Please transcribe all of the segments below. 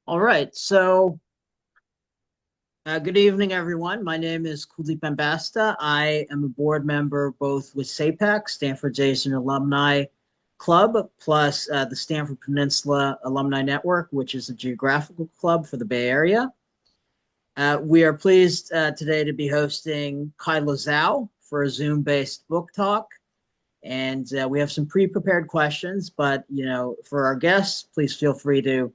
All right. Good evening, everyone. My name is Kuldip Ambastha. I am a board member both with SAPAAC, Stanford Asian Alumni Club, plus the Stanford Peninsula Alumni Network, which is a geographical club for the Bay Area. We are pleased today to be hosting Kyla Zhao for a Zoom-based book talk. And we have some pre-prepared questions, but for our guests, please feel free to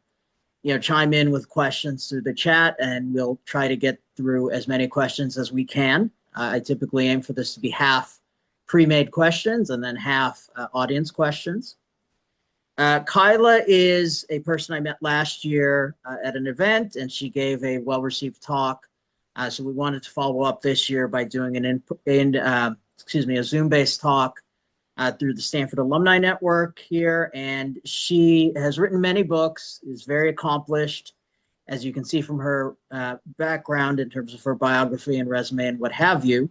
chime in with questions through the chat, and we'll try to get through as many questions as we can. I typically aim for this to be half pre-made questions and then half audience questions. Kyla is a person I met last year at an event, and she gave a well-received talk. So we wanted to follow up this year by doing a Zoom-based talk through the Stanford Alumni Network here, and she has written many books, is very accomplished, as you can see from her background in terms of her biography and resume and what have you.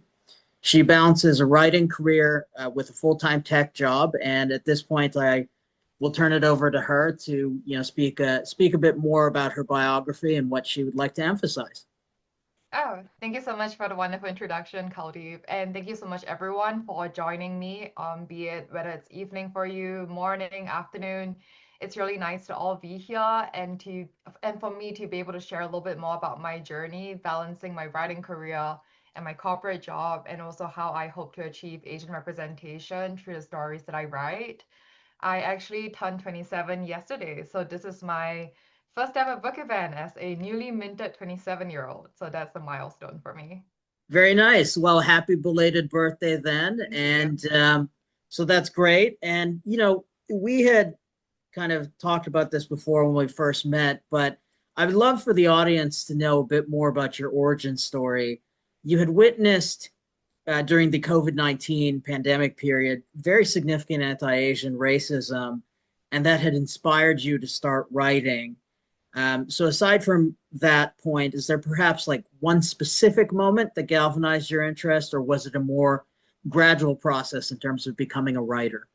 She balances a writing career with a full-time tech job, and at this point, I will turn it over to her to speak a bit more about her biography and what she would like to emphasize. Oh, thank you so much for the wonderful introduction, Kuldip. And thank you so much, everyone, for joining me, be it whether it's evening for you, morning, afternoon. It's really nice to all be here and for me to be able to share a little bit more about my journey, balancing my writing career and my corporate job, and also how I hope to achieve Asian representation through the stories that I write. I actually turned 27 yesterday, so this is my first ever book event as a newly minted 27-year-old. So that's a milestone for me. Very nice. Well, happy belated birthday then. Thank you. And so that's great. And, we had kind of talked about this before when we first met, but I would love for the audience to know a bit more about your origin story. You had witnessed during the COVID-19 pandemic period very significant anti-Asian racism, and that had inspired you to start writing. So aside from that point, is there perhaps like one specific moment that galvanized your interest, or was it a more gradual process in terms of becoming a writer?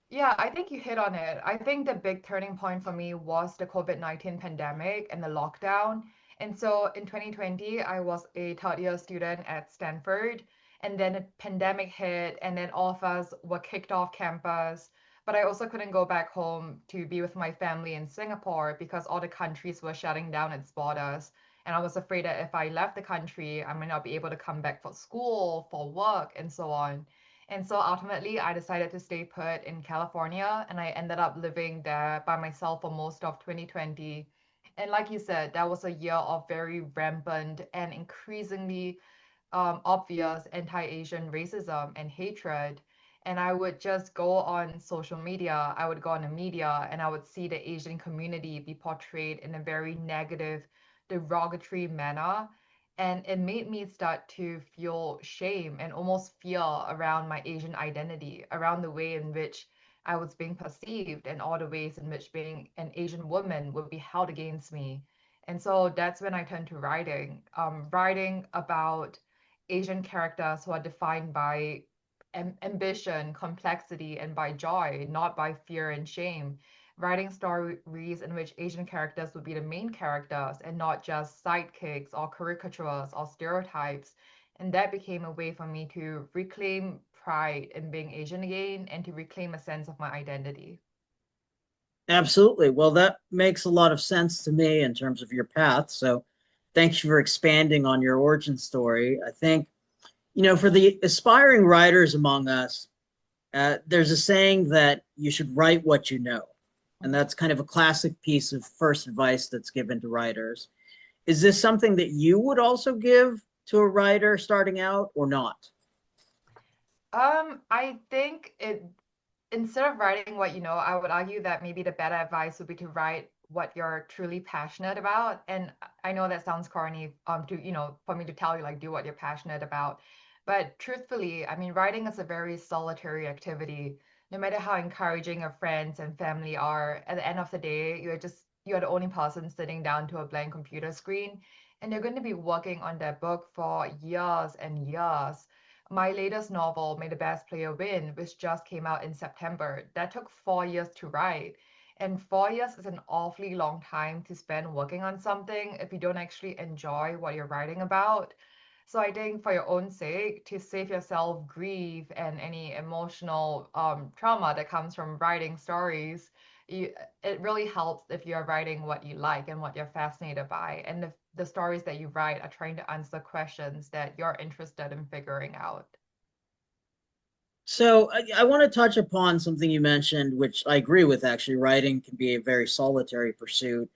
Yeah, I think you hit on it. I think the big turning point for me was the COVID-19 pandemic and the lockdown. And so in 2020, I was a third year student at Stanford, and then a pandemic hit, and then all of us were kicked off campus. But I also couldn't go back home to be with my family in Singapore because all the countries were shutting down its borders. And I was afraid that if I left the country, I might not be able to come back for school, for work, and so on. And so ultimately, I decided to stay put in California, and I ended up living there by myself for most of 2020. And like you said, that was a year of very rampant and increasingly obvious anti-Asian racism and hatred. And I would just go on social media, I would go on the media, and I would see the Asian community be portrayed in a very negative, derogatory manner. And it made me start to feel shame and almost fear around my Asian identity, around the way in which I was being perceived, and all the ways in which being an Asian woman would be held against me. And so that's when I turned to writing, writing about Asian characters who are defined by ambition, complexity, and by joy, not by fear and shame. Writing stories in which Asian characters would be the main characters and not just sidekicks or caricatures or stereotypes. And that became a way for me to reclaim pride in being Asian again and to reclaim a sense of my identity. Absolutely. Well, that makes a lot of sense to me in terms of your path. So thanks for expanding on your origin story. I think, for the aspiring writers among us, there's a saying that you should write what you know. And that's kind of a classic piece of first advice that's given to writers. Is this something that you would also give to a writer starting out or not? I think instead of writing what you know, I would argue that maybe the better advice would be to write what you're truly passionate about. And I know that sounds corny, for me to tell you like do what you're passionate about. But truthfully, I mean, writing is a very solitary activity. No matter how encouraging your friends and family are, at the end of the day, you're the only person sitting down to a blank computer screen, and you're going to be working on that book for years and years. My latest novel, May the Best Player Win, which just came out in September, that took 4 years to write. And 4 years is an awfully long time to spend working on something if you don't actually enjoy what you're writing about. So I think for your own sake, to save yourself grief and any emotional trauma that comes from writing stories, it really helps if you're writing what you like and what you're fascinated by, and if the stories that you write are trying to answer questions that you're interested in figuring out. So I want to touch upon something you mentioned, which I agree with actually. Writing can be a very solitary pursuit.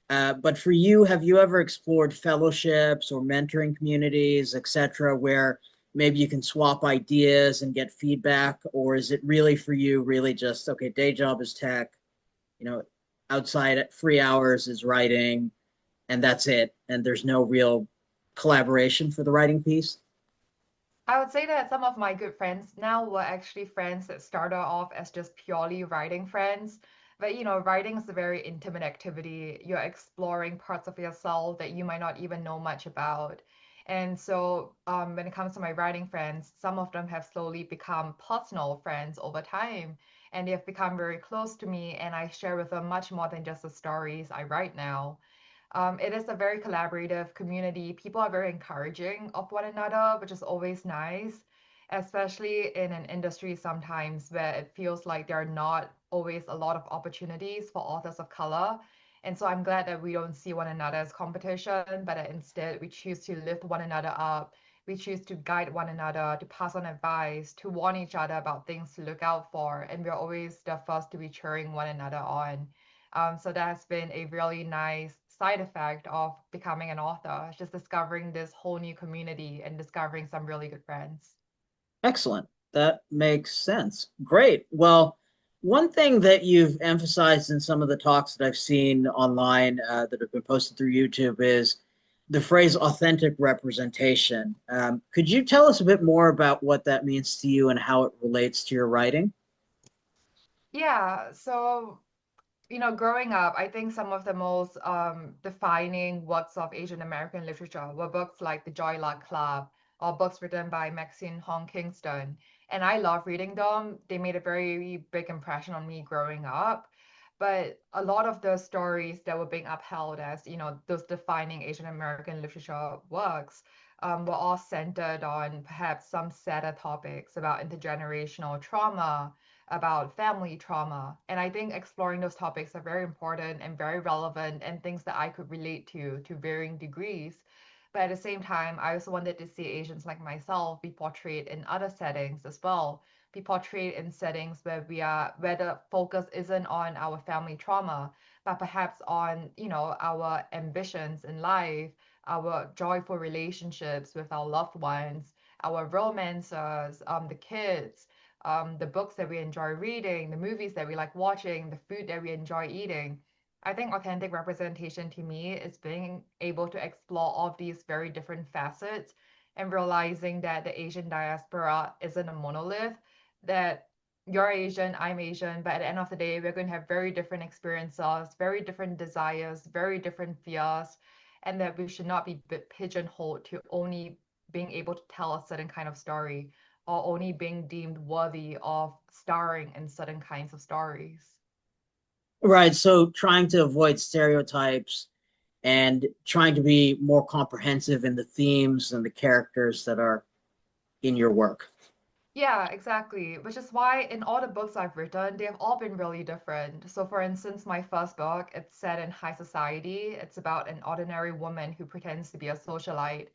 But for you, have you ever explored fellowships or mentoring communities, etc., where maybe you can swap ideas and get feedback? Or is it really for you, really just, okay, day job is tech, you know, outside at free hours is writing, and that's it. And there's no real collaboration for the writing piece? I would say that some of my good friends now were actually friends that started off as just purely writing friends. But writing is a very intimate activity. You're exploring parts of yourself that you might not even know much about. And so, when it comes to my writing friends, some of them have slowly become personal friends over time, and they have become very close to me, and I share with them much more than just the stories I write now. It is a very collaborative community. People are very encouraging of one another, which is always nice, especially in an industry sometimes where it feels like there are not always a lot of opportunities for authors of color. And so I'm glad that we don't see one another as competition, but that instead we choose to lift one another up. We choose to guide one another, to pass on advice, to warn each other about things to look out for. And we're always the first to be cheering one another on. So that has been a really nice side effect of becoming an author, just discovering this whole new community and discovering some really good friends. Excellent. That makes sense. Great. Well, one thing that you've emphasized in some of the talks that I've seen online that have been posted through YouTube is the phrase authentic representation. Could you tell us a bit more about what that means to you and how it relates to your writing? Yeah, so growing up, I think some of the most defining works of Asian American literature were books like The Joy Luck Club or books written by Maxine Hong Kingston. And I love reading them. They made a very big impression on me growing up. But a lot of the stories that were being upheld as, those defining Asian American literature works were all centered on perhaps some sadder topics about intergenerational trauma, about family trauma. And I think exploring those topics are very important and very relevant and things that I could relate to varying degrees. But at the same time, I also wanted to see Asians like myself be portrayed in other settings as well, be portrayed in settings where the focus isn't on our family trauma, but perhaps on, our ambitions in life, our joyful relationships with our loved ones, our romances, the kids, the books that we enjoy reading, the movies that we like watching, the food that we enjoy eating. I think authentic representation to me is being able to explore all of these very different facets and realizing that the Asian diaspora isn't a monolith, that you're Asian, I'm Asian, but at the end of the day, we're going to have very different experiences, very different desires, very different fears, and that we should not be pigeonholed to only being able to tell a certain kind of story or only being deemed worthy of starring in certain kinds of stories. Right. So trying to avoid stereotypes and trying to be more comprehensive in the themes and the characters that are in your work. Yeah, exactly. Which is why in all the books I've written, they have all been really different. So, for instance, my first book, it's set in high society. It's about an ordinary woman who pretends to be a socialite.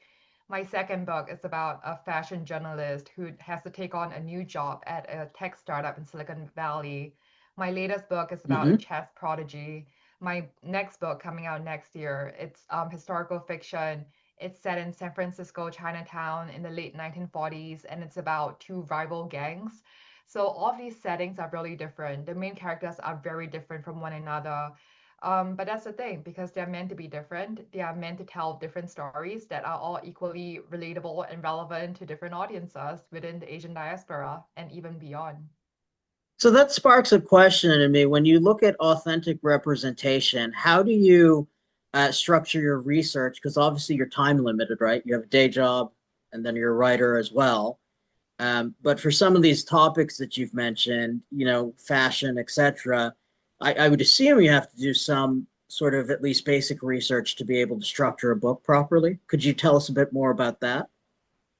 My second book is about a fashion journalist who has to take on a new job at a tech startup in Silicon Valley. My latest book is about a Hmm. chess prodigy. My next book coming out next year, it's historical fiction. It's set in San Francisco, Chinatown in the late 1940s, and it's about two rival gangs. So all of these settings are really different. The main characters are very different from one another. But that's the thing, because they're meant to be different. They are meant to tell different stories that are all equally relatable and relevant to different audiences within the Asian diaspora and even beyond. So that sparks a question in me. When you look at authentic representation, how do you structure your research? Because obviously you're time limited, right? You have a day job and then you're a writer as well. But for some of these topics that you've mentioned, fashion, etc., I would assume you have to do some sort of at least basic research to be able to structure a book properly. Could you tell us a bit more about that?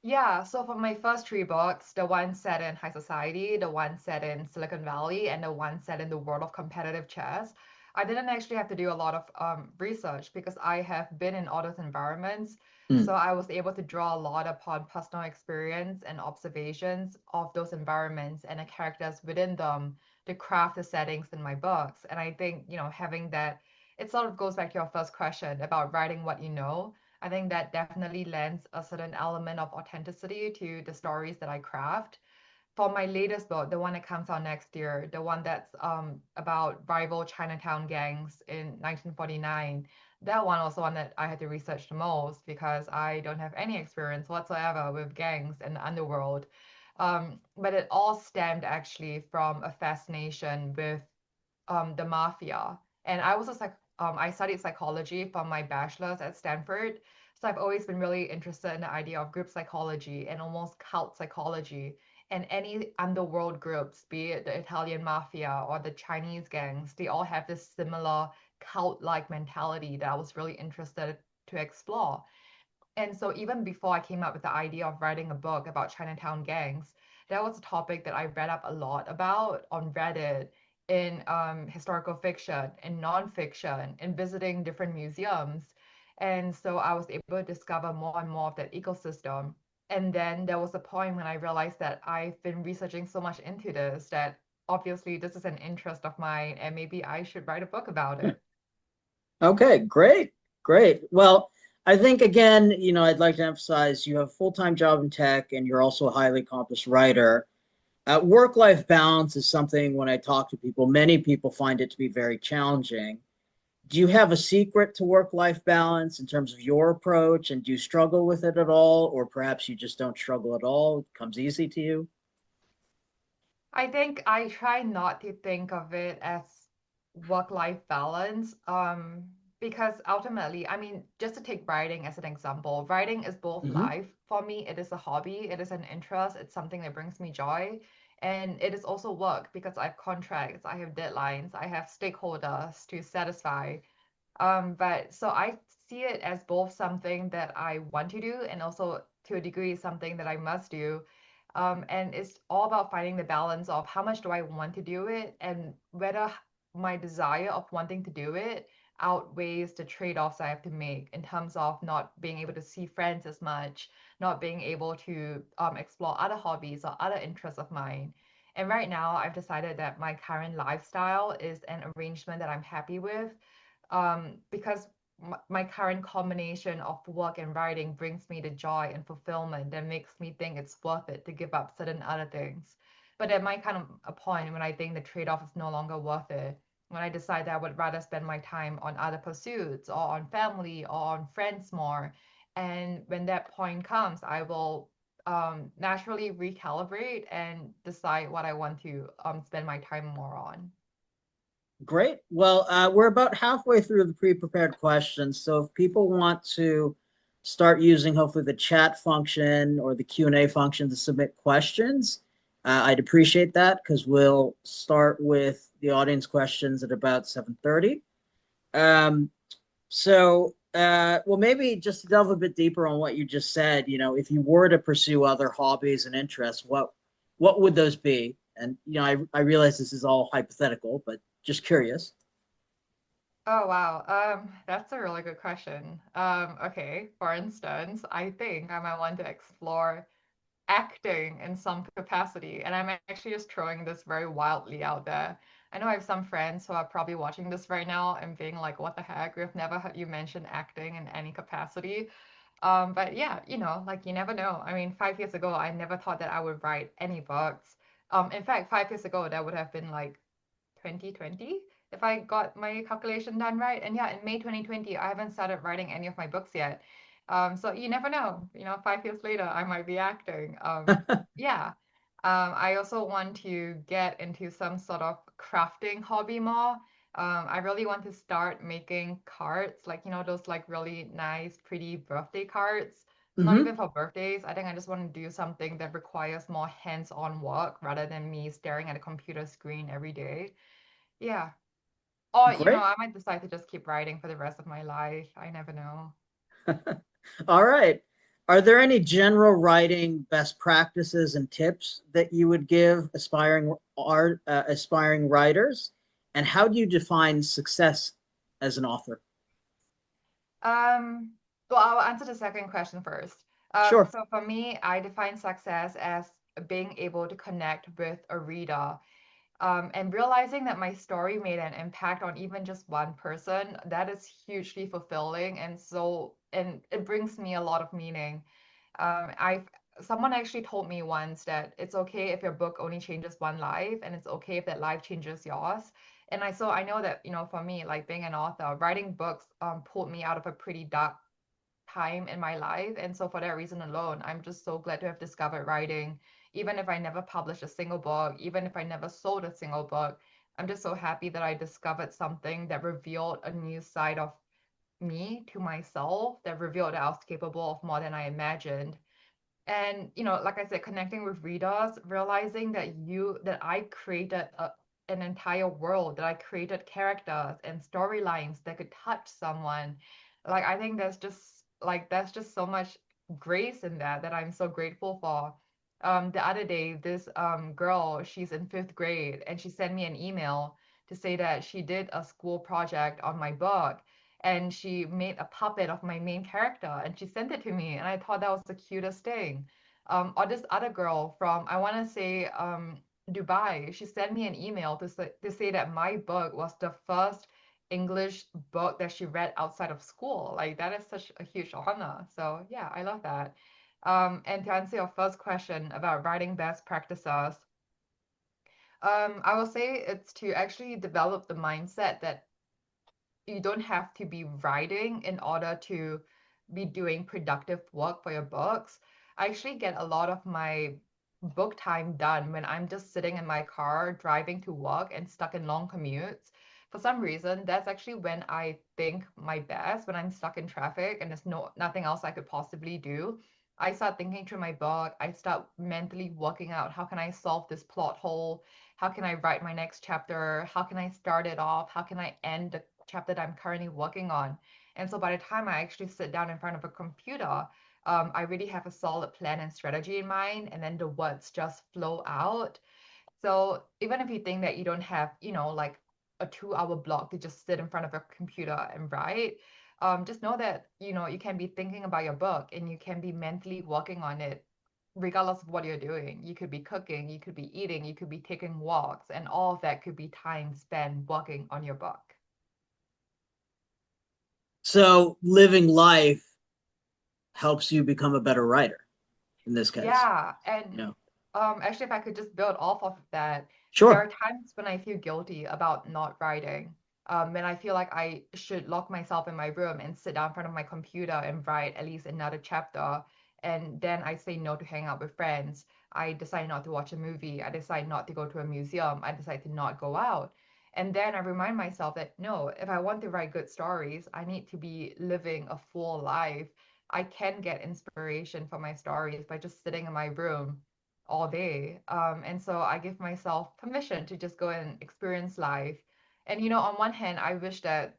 Yeah, so for my first three books, the one set in high society, the one set in Silicon Valley, and the one set in the world of competitive chess, I didn't actually have to do a lot of research because I have been in all those environments. Hmm. So I was able to draw a lot upon personal experience and observations of those environments and the characters within them to craft the settings in my books. And I think, having that, it sort of goes back to your first question about writing what you know. I think that definitely lends a certain element of authenticity to the stories that I craft. For my latest book, the one that comes out next year, the one that's about rival Chinatown gangs in 1949, that one was the one that I had to research the most because I don't have any experience whatsoever with gangs and the underworld. But it all stemmed actually from a fascination with the mafia. And I studied psychology for my bachelor's at Stanford. So I've always been really interested in the idea of group psychology and almost cult psychology. And any underworld groups, be it the Italian mafia or the Chinese gangs, they all have this similar cult-like mentality that I was really interested to explore. And so even before I came up with the idea of writing a book about Chinatown gangs, that was a topic that I read up a lot about on Reddit, in historical fiction, in nonfiction, in visiting different museums. And so I was able to discover more and more of that ecosystem. And then there was a point when I realized that I've been researching so much into this that obviously this is an interest of mine and maybe I should write a book about it. Okay, great, great. Well, I think again, I'd like to emphasize you have a full-time job in tech and you're also a highly accomplished writer. Work-life balance is something when I talk to people, many people find it to be very challenging. Do you have a secret to work-life balance in terms of your approach, and do you struggle with it at all, or perhaps you just don't struggle at all? It comes easy to you? I think I try not to think of it as work-life balance, because ultimately, I mean, just to take writing as an example, writing is both Hmm. life for me. It is a hobby, it is an interest, it's something that brings me joy, and it is also work because I have contracts, I have deadlines, I have stakeholders to satisfy. But so I see it as both something that I want to do and also to a degree something that I must do. And it's all about finding the balance of how much do I want to do it and whether my desire of wanting to do it outweighs the trade-offs I have to make in terms of not being able to see friends as much, not being able to explore other hobbies or other interests of mine. And right now, I've decided that my current lifestyle is an arrangement that I'm happy with, because my current combination of work and writing brings me the joy and fulfillment that makes me think it's worth it to give up certain other things. But there might come a point when I think the trade-off is no longer worth it, when I decide that I would rather spend my time on other pursuits or on family or on friends more. And when that point comes, I will naturally recalibrate and decide what I want to spend my time more on. Great. Well, we're about halfway through the pre-prepared questions. So if people want to start using hopefully the chat function or the Q&A function to submit questions, I'd appreciate that because we'll start with the audience questions at about 7:30. Um, well, maybe just to delve a bit deeper on what you just said, if you were to pursue other hobbies and interests, what would those be? And I realize this is all hypothetical, but just curious. Oh wow. That's a really good question. Okay, for instance, I think I might want to explore acting in some capacity, and I'm actually just throwing this very wildly out there. I know I have some friends who are probably watching this right now and being like, "What the heck? We've never heard you mention acting in any capacity." But yeah, like you never know. I mean, 5 years ago, I never thought that I would write any books. In fact, 5 years ago, that would have been like 2020 if I got my calculation done right. And yeah, in May 2020, I haven't started writing any of my books yet. So you never know, 5 years later, I might be acting. Yeah. I also want to get into some sort of crafting hobby more. I really want to start making cards, like, those like really nice, pretty birthday cards. Not Hmm. even for birthdays. I think I just want to do something that requires more hands-on work rather than me staring at a computer screen every day. Yeah. Or, Great. I might decide to just keep writing for the rest of my life. I never know. All right. Are there any general writing best practices and tips that you would give aspiring writers? And how do you define success as an author? Um, well, I'll answer the second question first. Sure. So for me, I define success as being able to connect with a reader, and realizing that my story made an impact on even just one person. That is hugely fulfilling, and it brings me a lot of meaning. I've Someone actually told me once that it's okay if your book only changes one life, and it's okay if that life changes yours. And I know that, for me, like being an author, writing books pulled me out of a pretty dark time in my life. And so for that reason alone, I'm just so glad to have discovered writing. Even if I never published a single book, even if I never sold a single book, I'm just so happy that I discovered something that revealed a new side of me to myself, that revealed that I was capable of more than I imagined. And like I said, connecting with readers, realizing that I created an entire world, that I created characters and storylines that could touch someone. Like, I think that's just so much grace in that I'm so grateful for. The other day, this girl, she's in fifth grade, and she sent me an email to say that she did a school project on my book, and she made a puppet of my main character, and she sent it to me, and I thought that was the cutest thing. Or this other girl from, I want to say, Dubai, she sent me an email to say that my book was the first English book that she read outside of school. Like, that is such a huge honor. So yeah, I love that. And to answer your first question about writing best practices, I will say it's to actually develop the mindset that you don't have to be writing in order to be doing productive work for your books. I actually get a lot of my book time done when I'm just sitting in my car driving to work and stuck in long commutes. For some reason, that's actually when I think my best, when I'm stuck in traffic and there's nothing else I could possibly do. I start thinking through my book. I start mentally working out, how can I solve this plot hole? How can I write my next chapter? How can I start it off? How can I end the chapter that I'm currently working on? And so by the time I actually sit down in front of a computer, I really have a solid plan and strategy in mind, and then the words just flow out. So even if you think that you don't have, like a 2 hour block to just sit in front of a computer and write, just know that, you can be thinking about your book and you can be mentally working on it regardless of what you're doing. You could be cooking, you could be eating, you could be taking walks, and all of that could be time spent working on your book. So living life helps you become a better writer in this case. Yeah, and Yeah. actually, if I could just build off of that, there are Sure. times when I feel guilty about not writing. When I feel like I should lock myself in my room and sit down in front of my computer and write at least another chapter, and then I say no to hang out with friends. I decide not to watch a movie. I decide not to go to a museum. I decide to not go out. And then I remind myself that no, if I want to write good stories, I need to be living a full life. I can get inspiration for my stories by just sitting in my room all day. And so I give myself permission to just go and experience life. And on one hand, I wish that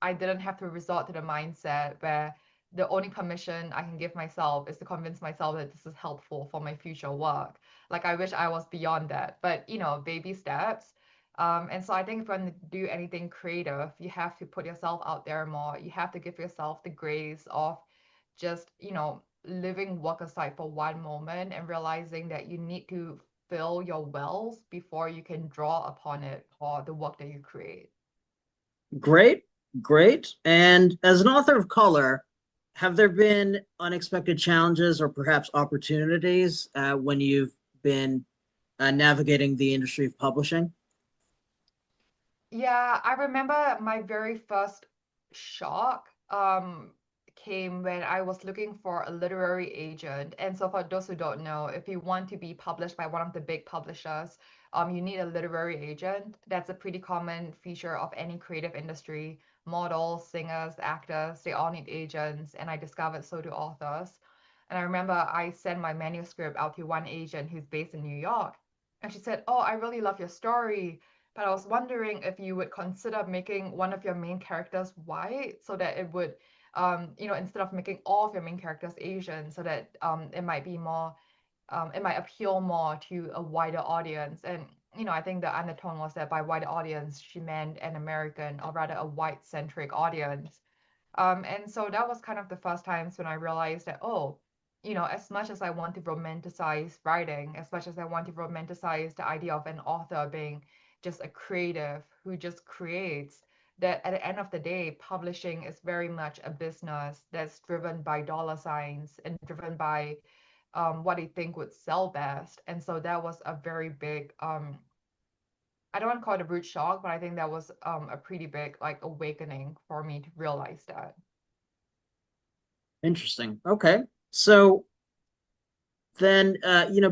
I didn't have to resort to the mindset where the only permission I can give myself is to convince myself that this is helpful for my future work. Like, I wish I was beyond that, but baby steps. And so I think if you want to do anything creative, you have to put yourself out there more. You have to give yourself the grace of just, living work aside for one moment and realizing that you need to fill your wells before you can draw upon it for the work that you create. Great. Great. And as an author of color, have there been unexpected challenges or perhaps opportunities when you've been navigating the industry of publishing? Yeah, I remember my very first shock came when I was looking for a literary agent. And so for those who don't know, if you want to be published by one of the big publishers, you need a literary agent. That's a pretty common feature of any creative industry. Models, singers, actors, they all need agents, and I discovered so do authors. And I remember I sent my manuscript out to one agent who's based in New York, and she said, "Oh, I really love your story, but I was wondering if you would consider making one of your main characters white so that it would, instead of making all of your main characters Asian, so that it might be more, it might appeal more to a wider audience. And, I think the undertone was that by wider audience, she meant an American or rather a white-centric audience. And so that was kind of the first times when I realized that, oh, as much as I want to romanticize writing, as much as I want to romanticize the idea of an author being just a creative who just creates, that at the end of the day, publishing is very much a business that's driven by dollar signs and driven by what they think would sell best. And so that was a very big, I don't want to call it a rude shock, but I think that was a pretty big like awakening for me to realize that. Interesting. Okay. So then,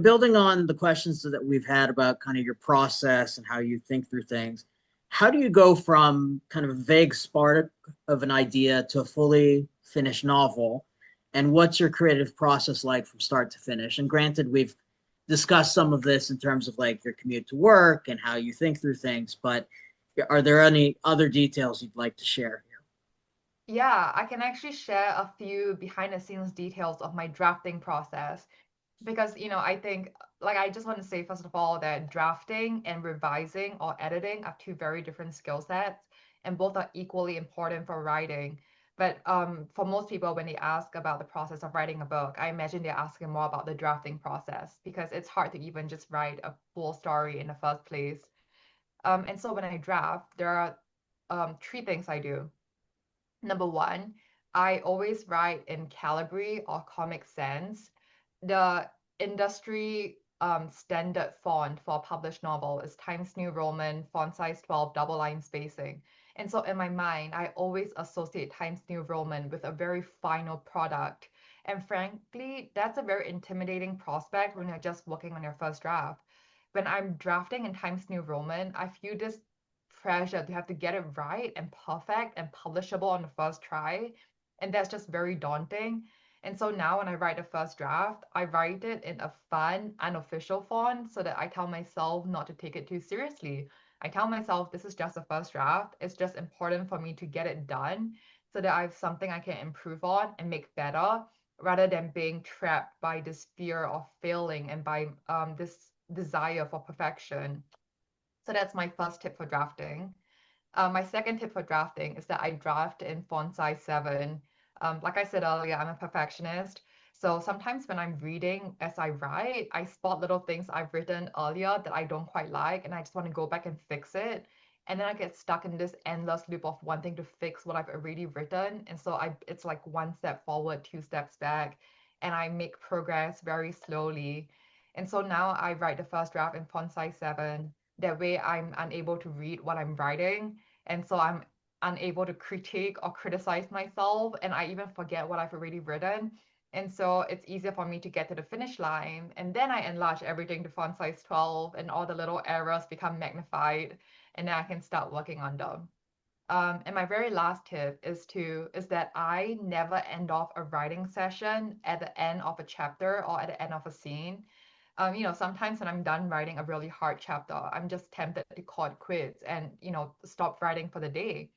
building on the questions that we've had about kind of your process and how you think through things, how do you go from kind of a vague spark of an idea to a fully finished novel? And what's your creative process like from start to finish? And granted, we've discussed some of this in terms of like your commute to work and how you think through things, but are there any other details you'd like to share here? Yeah, I can actually share a few behind the scenes details of my drafting process because, I think, like, I just want to say, first of all, that drafting and revising or editing are two very different skill sets, and both are equally important for writing. But for most people, when they ask about the process of writing a book, I imagine they're asking more about the drafting process because it's hard to even just write a full story in the first place. And so when I draft, there are three things I do. Number one, I always write in Calibri or Comic Sans. The industry standard font for a published novel is Times New Roman, font size 12, double line spacing. And so in my mind, I always associate Times New Roman with a very final product. And frankly, that's a very intimidating prospect when you're just working on your first draft. When I'm drafting in Times New Roman, I feel this pressure to have to get it right and perfect and publishable on the first try. And that's just very daunting. And so now when I write a first draft, I write it in a fun, unofficial font so that I tell myself not to take it too seriously. I tell myself this is just a first draft. It's just important for me to get it done so that I have something I can improve on and make better rather than being trapped by this fear of failing and by this desire for perfection. So that's my first tip for drafting. My second tip for drafting is that I draft in font size 7. Like I said earlier, I'm a perfectionist. So sometimes when I'm reading as I write, I spot little things I've written earlier that I don't quite like, and I just want to go back and fix it. And then I get stuck in this endless loop of wanting to fix what I've already written. And so it's like one step forward, two steps back, and I make progress very slowly. And so now I write the first draft in font size 7. That way I'm unable to read what I'm writing, and so I'm unable to critique or criticize myself, and I even forget what I've already written. And so it's easier for me to get to the finish line. And then I enlarge everything to font size 12, and all the little errors become magnified, and then I can start working on them. And my very last tip is that I never end off a writing session at the end of a chapter or at the end of a scene. Sometimes when I'm done writing a really hard chapter, I'm just tempted to call it quits and, stop writing for the day.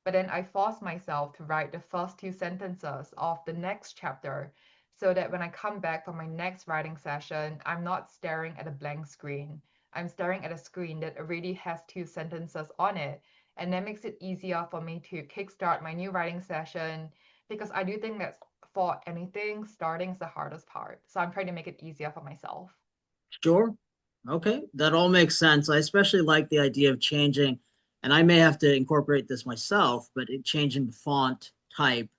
But then I force myself to write the first two sentences of the next chapter so that when I come back for my next writing session, I'm not staring at a blank screen. I'm staring at a screen that already has two sentences on it. And that makes it easier for me to kickstart my new writing session because I do think that for anything, starting is the hardest part. So I'm trying to make it easier for myself. Sure. Okay. That all makes sense. I especially like the idea of changing, and I may have to incorporate this myself, but changing the font type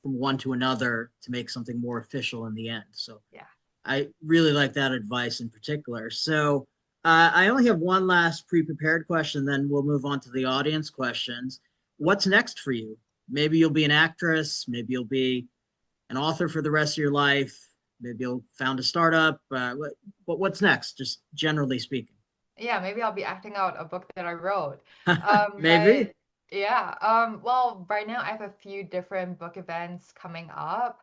from one to another to make something more official in the end. So Yeah. I really like that advice in particular. So I only have one last pre-prepared question, then we'll move on to the audience questions. What's next for you? Maybe you'll be an actress, maybe you'll be an author for the rest of your life. Maybe you'll found a startup. What's next, just generally speaking? Yeah, maybe I'll be acting out a book that I wrote. Maybe. But yeah, well, right now I have a few different book events coming up.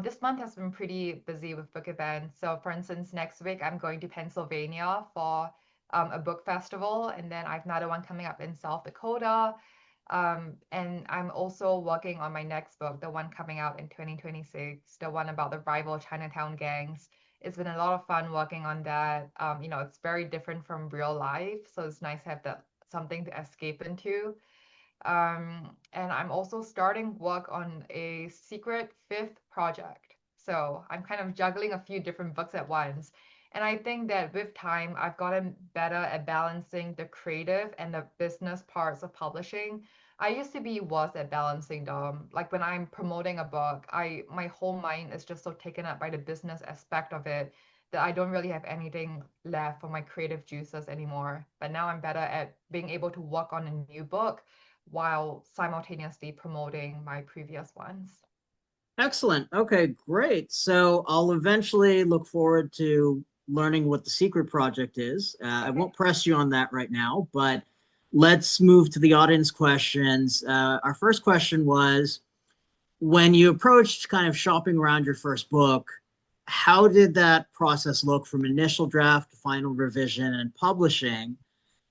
This month has been pretty busy with book events. So, for instance, next week I'm going to Pennsylvania for a book festival, and then I have another one coming up in South Dakota. And I'm also working on my next book, the one coming out in 2026, the one about the rival Chinatown gangs. It's been a lot of fun working on that. It's very different from real life, so it's nice to have that something to escape into. And I'm also starting work on a secret fifth project. So I'm kind of juggling a few different books at once. And I think that with time, I've gotten better at balancing the creative and the business parts of publishing. I used to be worse at balancing them. Like when I'm promoting a book, my whole mind is just so taken up by the business aspect of it that I don't really have anything left for my creative juices anymore. But now I'm better at being able to work on a new book while simultaneously promoting my previous ones. Excellent. Okay, great. So I'll eventually look forward to learning what the secret project is. I Okay. won't press you on that right now, but let's move to the audience questions. Our first question was, when you approached kind of shopping around your first book, how did that process look from initial draft to final revision and publishing,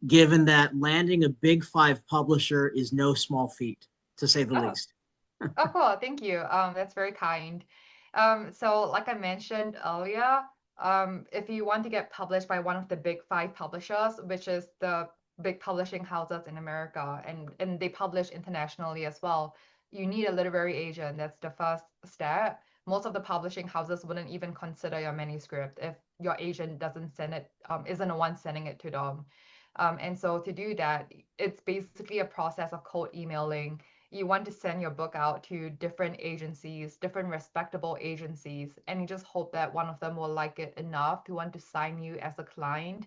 given that landing a big five publisher is no small feat, to say the Oh, least? oh, cool. Thank you. That's very kind. So like I mentioned earlier, if you want to get published by one of the big five publishers, which is the big publishing houses in America, and they publish internationally as well, you need a literary agent. That's the first step. Most of the publishing houses wouldn't even consider your manuscript if your agent doesn't send it, isn't the one sending it to them. And so to do that, it's basically a process of cold emailing. You want to send your book out to different agencies, different respectable agencies, and you just hope that one of them will like it enough to want to sign you as a client.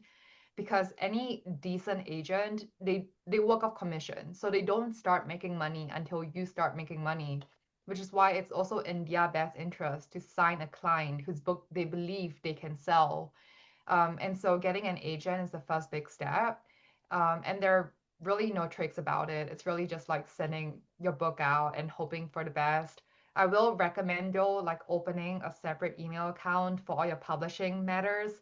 Because any decent agent, they work off commission, so they don't start making money until you start making money, which is why it's also in their best interest to sign a client whose book they believe they can sell. And so getting an agent is the first big step. And there are really no tricks about it. It's really just like sending your book out and hoping for the best. I will recommend though, like opening a separate email account for all your publishing matters,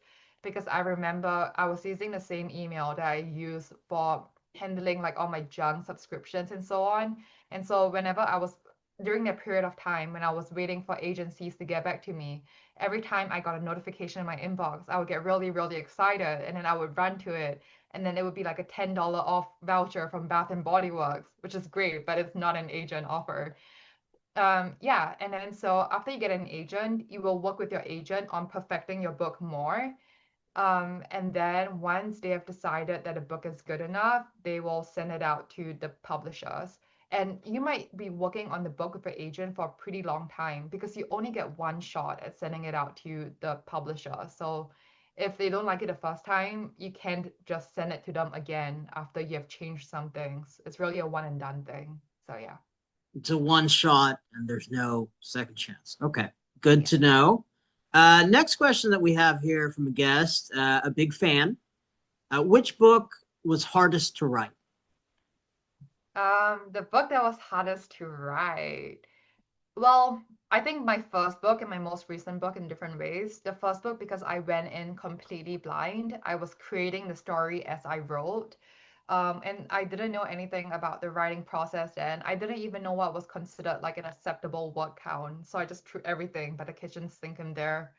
because I remember I was using the same email that I use for handling like all my junk subscriptions and so on. And so whenever I was during that period of time when I was waiting for agencies to get back to me, every time I got a notification in my inbox, I would get really, really excited and then I would run to it. And then it would be like a $10 off voucher from Bath and Body Works, which is great, but it's not an agent offer. Yeah, and then so after you get an agent, you will work with your agent on perfecting your book more. And then once they have decided that a book is good enough, they will send it out to the publishers. And you might be working on the book with your agent for a pretty long time because you only get one shot at sending it out to the publisher. So if they don't like it the first time, you can't just send it to them again after you have changed some things. It's really a one and done thing. So yeah. It's a one shot and there's no second chance. Okay, good Yeah. to know. Next question that we have here from a guest, a big fan. Which book was hardest to write? The book that was hardest to write. Well, I think my first book and my most recent book in different ways. The first book, because I went in completely blind, I was creating the story as I wrote. And I didn't know anything about the writing process then. I didn't even know what was considered like an acceptable word count. So I just threw everything but the kitchen sink in there.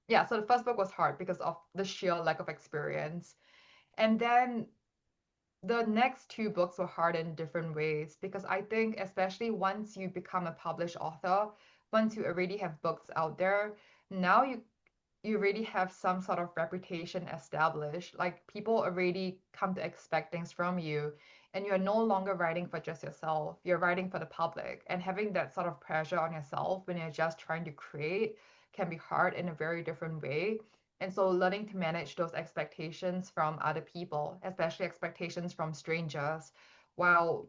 Yeah, so the first book was hard because of the sheer lack of experience. And then the next two books were hard in different ways because I think, especially once you become a published author, once you already have books out there, now you already have some sort of reputation established. Like people already come to expect things from you, and you're no longer writing for just yourself. You're writing for the public, and having that sort of pressure on yourself when you're just trying to create can be hard in a very different way. And so learning to manage those expectations from other people, especially expectations from strangers, while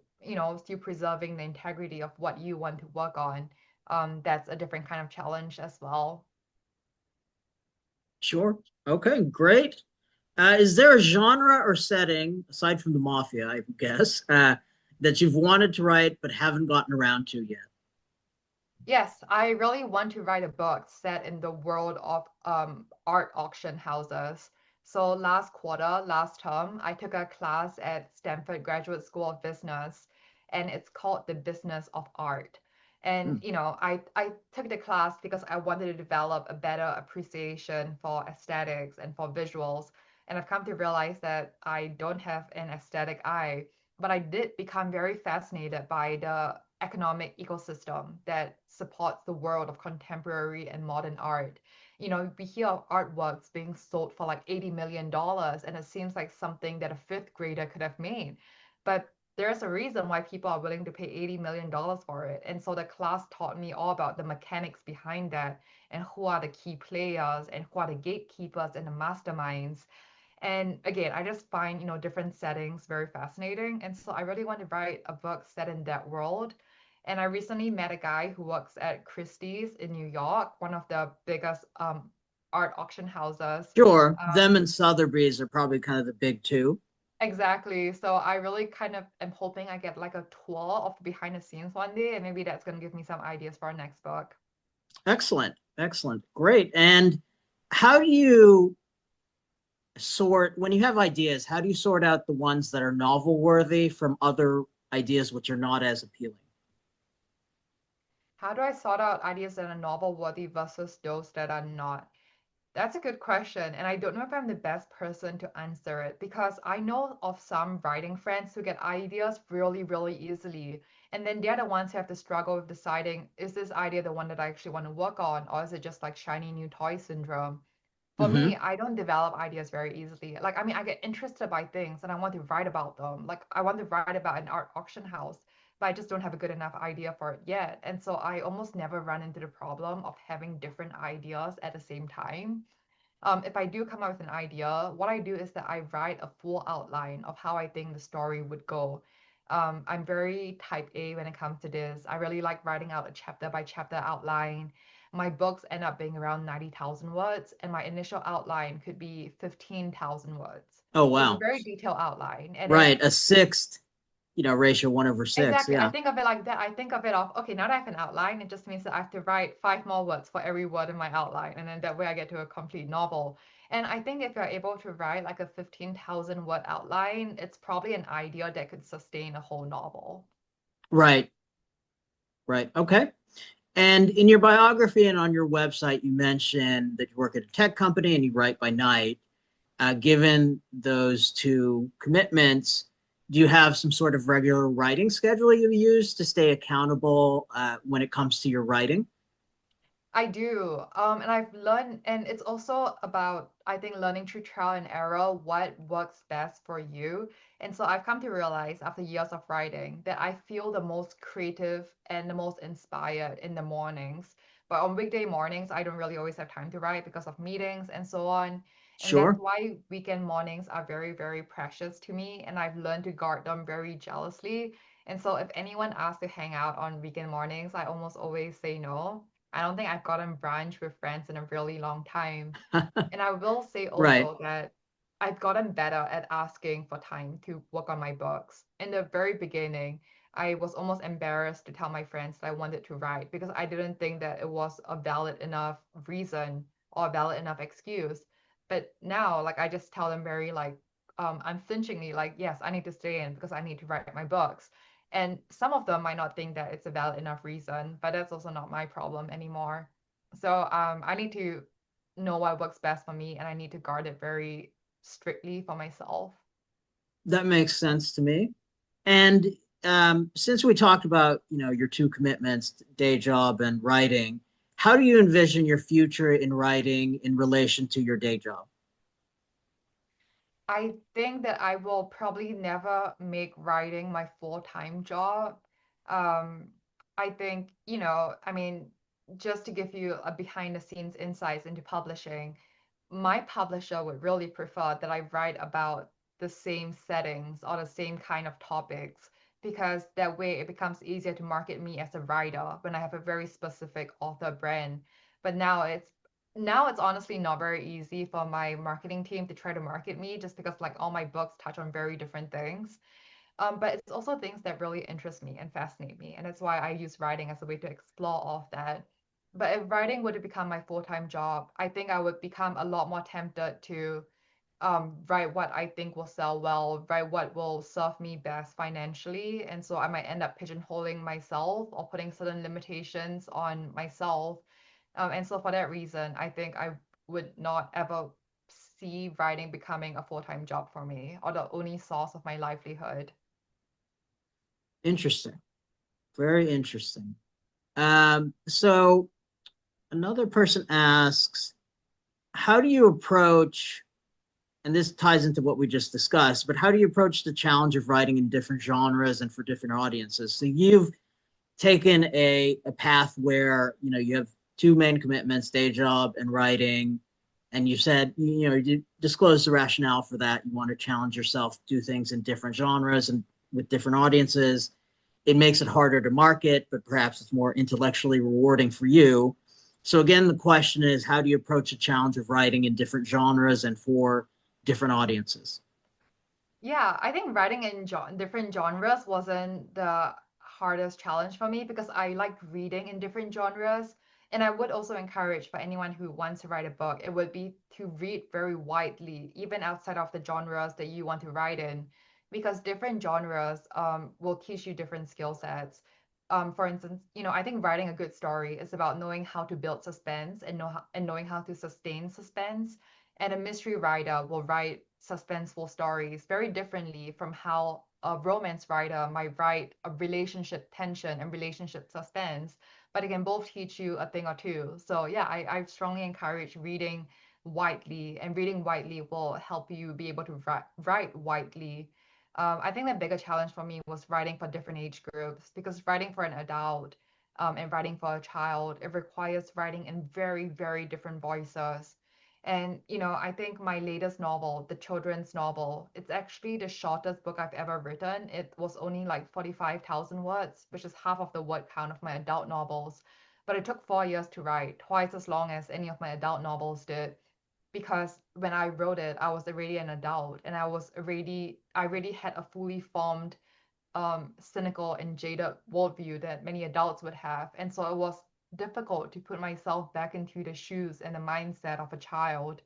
still preserving the integrity of what you want to work on, that's a different kind of challenge as well. Sure. Okay, great. Is there a genre or setting, aside from the mafia, I guess, that you've wanted to write but haven't gotten around to yet? Yes, I really want to write a book set in the world of art auction houses. So last quarter, last term, I took a class at Stanford Graduate School of Business, and it's called The Business of Art. And Hmm. I took the class because I wanted to develop a better appreciation for aesthetics and for visuals. And I've come to realize that I don't have an aesthetic eye, but I did become very fascinated by the economic ecosystem that supports the world of contemporary and modern art. We hear of artworks being sold for like $80 million, and it seems like something that a fifth grader could have made. But there's a reason why people are willing to pay $80 million for it. And so the class taught me all about the mechanics behind that and who are the key players and who are the gatekeepers and the masterminds. And again, I just find, different settings very fascinating. And so I really want to write a book set in that world. And I recently met a guy who works at Christie's in New York, one of the biggest art auction houses. Sure. Them Um, and Sotheby's are probably kind of the big two. exactly. So I really kind of am hoping I get like a tour of the behind the scenes one day, and maybe that's going to give me some ideas for our next book. Excellent. Excellent. Great. And how do you sort, when you have ideas, how do you sort out the ones that are novel worthy from other ideas which are not as appealing? How do I sort out ideas that are novel worthy versus those that are not? That's a good question, and I don't know if I'm the best person to answer it because I know of some writing friends who get ideas really, really easily, and then they're the ones who have to struggle with deciding, is this idea the one that I actually want to work on, or is it just like shiny new toy syndrome? For me, Hmm. I don't develop ideas very easily. Like, I mean, I get interested by things and I want to write about them. Like, I want to write about an art auction house, but I just don't have a good enough idea for it yet. And so I almost never run into the problem of having different ideas at the same time. If I do come up with an idea, what I do is that I write a full outline of how I think the story would go. I'm very type A when it comes to this. I really like writing out a chapter by chapter outline. My books end up being around 90,000 words, and my initial outline could be 15,000 words. Oh, So it's a wow. very detailed outline. And then Right. A sixth, ratio 1/6. exactly. I Yeah. think of it like that. I think of it of, okay, now that I have an outline, it just means that I have to write five more words for every word in my outline. And then that way I get to a complete novel. And I think if you're able to write like a 15,000 word outline, it's probably an idea that could sustain a whole novel. Right. Right. Okay. And in your biography and on your website, you mentioned that you work at a tech company and you write by night. Given those two commitments, do you have some sort of regular writing schedule you use to stay accountable when it comes to your writing? I do. And I've learned, and it's also about, I think, learning through trial and error what works best for you. And so I've come to realize after years of writing that I feel the most creative and the most inspired in the mornings. But on weekday mornings, I don't really always have time to write because of meetings and so on. And that's Sure. why weekend mornings are very, very precious to me. And I've learned to guard them very jealously. And so if anyone asks to hang out on weekend mornings, I almost always say no. I don't think I've gotten brunch with friends in a really long time. And I will say Right. also that I've gotten better at asking for time to work on my books. In the very beginning, I was almost embarrassed to tell my friends that I wanted to write because I didn't think that it was a valid enough reason or a valid enough excuse. But now, like, I just tell them very like unflinchingly, like, yes, I need to stay in because I need to write my books. And some of them might not think that it's a valid enough reason, but that's also not my problem anymore. So I need to know what works best for me, and I need to guard it very strictly for myself. That makes sense to me. And since we talked about, your two commitments, day job and writing, how do you envision your future in writing in relation to your day job? I think that I will probably never make writing my full-time job. Um, I think, I mean, just to give you a behind the scenes insights into publishing, my publisher would really prefer that I write about the same settings or the same kind of topics because that way it becomes easier to market me as a writer when I have a very specific author brand. But now it's honestly not very easy for my marketing team to try to market me just because like all my books touch on very different things. But it's also things that really interest me and fascinate me. And that's why I use writing as a way to explore all of that. But if writing were to become my full-time job, I think I would become a lot more tempted to write what I think will sell well, write what will serve me best financially. And so I might end up pigeonholing myself or putting certain limitations on myself. And so for that reason, I think I would not ever see writing becoming a full-time job for me or the only source of my livelihood. Interesting. Very interesting. So another person asks, how do you approach, and this ties into what we just discussed, but how do you approach the challenge of writing in different genres and for different audiences? So you've taken a path where, you have two main commitments, day job and writing, and you said, you disclose the rationale for that. You want to challenge yourself, do things in different genres and with different audiences. It makes it harder to market, but perhaps it's more intellectually rewarding for you. So again, the question is, how do you approach the challenge of writing in different genres and for different audiences? Yeah, I think writing in different genres wasn't the hardest challenge for me because I like reading in different genres. And I would also encourage for anyone who wants to write a book, it would be to read very widely, even outside of the genres that you want to write in, because different genres will teach you different skill sets. For instance, I think writing a good story is about knowing how to build suspense and knowing how to sustain suspense. And a mystery writer will write suspenseful stories very differently from how a romance writer might write a relationship tension and relationship suspense, but it can both teach you a thing or two. So yeah, I strongly encourage reading widely, and reading widely will help you be able to write widely. I think the bigger challenge for me was writing for different age groups because writing for an adult and writing for a child, it requires writing in very, very different voices. And, I think my latest novel, the children's novel, it's actually the shortest book I've ever written. It was only like 45,000 words, which is half of the word count of my adult novels. But it took 4 years to write, twice as long as any of my adult novels did. Because when I wrote it, I was already an adult and I already had a fully formed cynical and jaded worldview that many adults would have. And so it was difficult to put myself back into the shoes and the mindset of a child.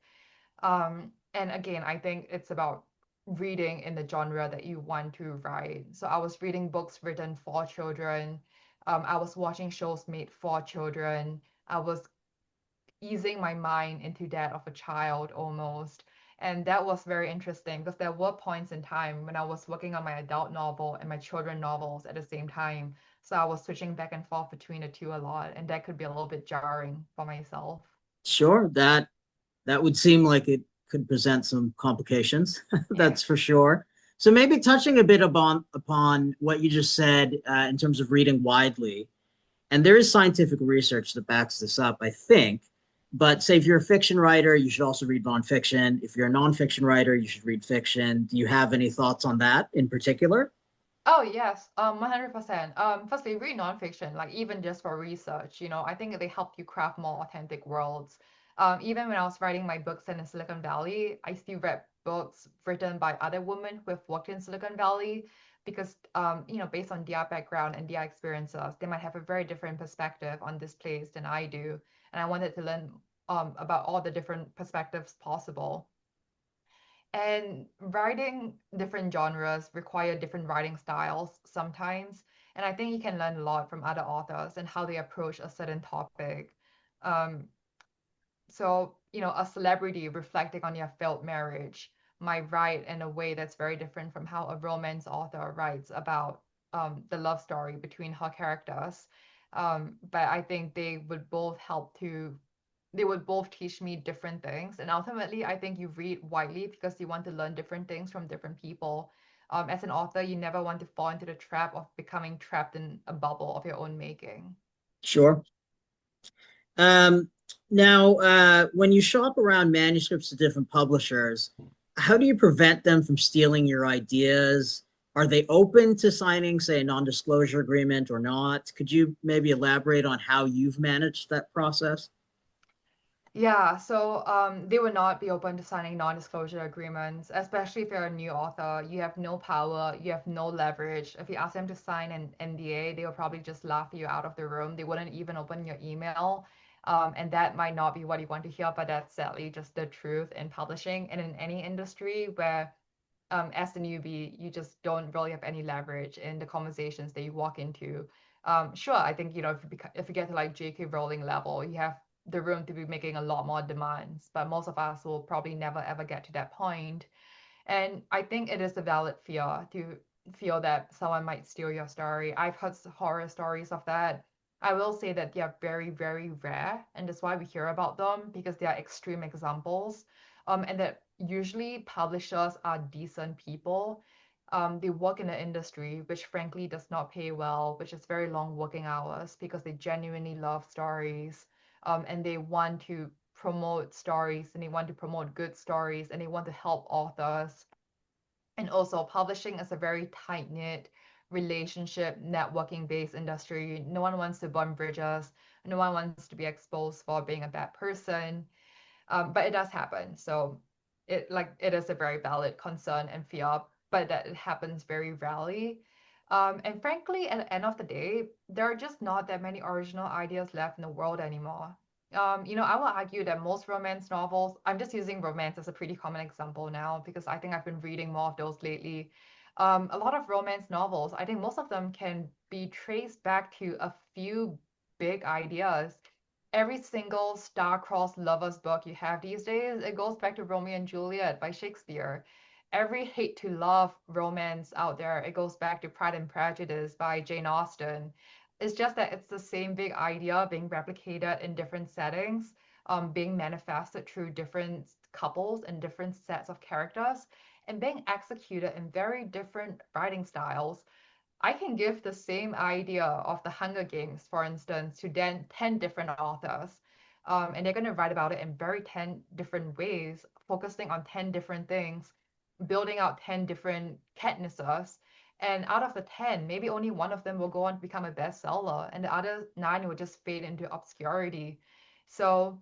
And again, I think it's about reading in the genre that you want to write. So I was reading books written for children. I was watching shows made for children. I was easing my mind into that of a child almost. And that was very interesting because there were points in time when I was working on my adult novel and my children novels at the same time. So I was switching back and forth between the two a lot, and that could be a little bit jarring for myself. Sure, that would seem like it could present some complications. Yeah. That's for sure. So maybe touching a bit upon what you just said in terms of reading widely, and there is scientific research that backs this up, I think. But say if you're a fiction writer, you should also read nonfiction. If you're a nonfiction writer, you should read fiction. Do you have any thoughts on that in particular? Oh yes, 100%. Firstly, read nonfiction, like even just for research, I think they help you craft more authentic worlds. Even when I was writing my books in Silicon Valley, I still read books written by other women who have worked in Silicon Valley because, based on their background and their experiences, they might have a very different perspective on this place than I do. And I wanted to learn about all the different perspectives possible. And writing different genres require different writing styles sometimes. And I think you can learn a lot from other authors and how they approach a certain topic. Um, so, a celebrity reflecting on their failed marriage might write in a way that's very different from how a romance author writes about the love story between her characters. But I think they would both teach me different things. And ultimately, I think you read widely because you want to learn different things from different people. As an author, you never want to fall into the trap of becoming trapped in a bubble of your own making. Sure. Um, Now, when you shop around manuscripts to different publishers, how do you prevent them from stealing your ideas? Are they open to signing, say, a non-disclosure agreement or not? Could you maybe elaborate on how you've managed that process? Yeah, so they would not be open to signing non-disclosure agreements, especially if you're a new author. You have no power, you have no leverage. If you ask them to sign an NDA, they will probably just laugh you out of the room. They wouldn't even open your email. And that might not be what you want to hear, but that's sadly just the truth in publishing and in any industry where as a newbie, you just don't really have any leverage in the conversations that you walk into. Sure, I think, if you get to like J.K. Rowling level, you have the room to be making a lot more demands, but most of us will probably never ever get to that point. And I think it is a valid fear to feel that someone might steal your story. I've heard horror stories of that. I will say that they are very, very rare, and that's why we hear about them because they are extreme examples. And that usually publishers are decent people. They work in the industry, which frankly does not pay well, which is very long working hours because they genuinely love stories. And they want to promote stories and they want to promote good stories and they want to help authors. And also, publishing is a very tight knit relationship, networking based industry. No one wants to burn bridges, no one wants to be exposed for being a bad person. But it does happen. So it is a very valid concern and fear, but that it happens very rarely. And frankly, at the end of the day, there are just not that many original ideas left in the world anymore. I will argue that most romance novels, I'm just using romance as a pretty common example now because I think I've been reading more of those lately. A lot of romance novels, I think most of them can be traced back to a few big ideas. Every single star-crossed lovers book you have these days, it goes back to Romeo and Juliet by Shakespeare. Every hate to love romance out there, it goes back to Pride and Prejudice by Jane Austen. It's just that it's the same big idea being replicated in different settings, being manifested through different couples and different sets of characters, and being executed in very different writing styles. I can give the same idea of the Hunger Games, for instance, to 10 different authors. And they're going to write about it in very 10 different ways, focusing on 10 different things, building out 10 different Katnisses. And out of the 10, maybe only one of them will go on to become a bestseller, and the other nine will just fade into obscurity. So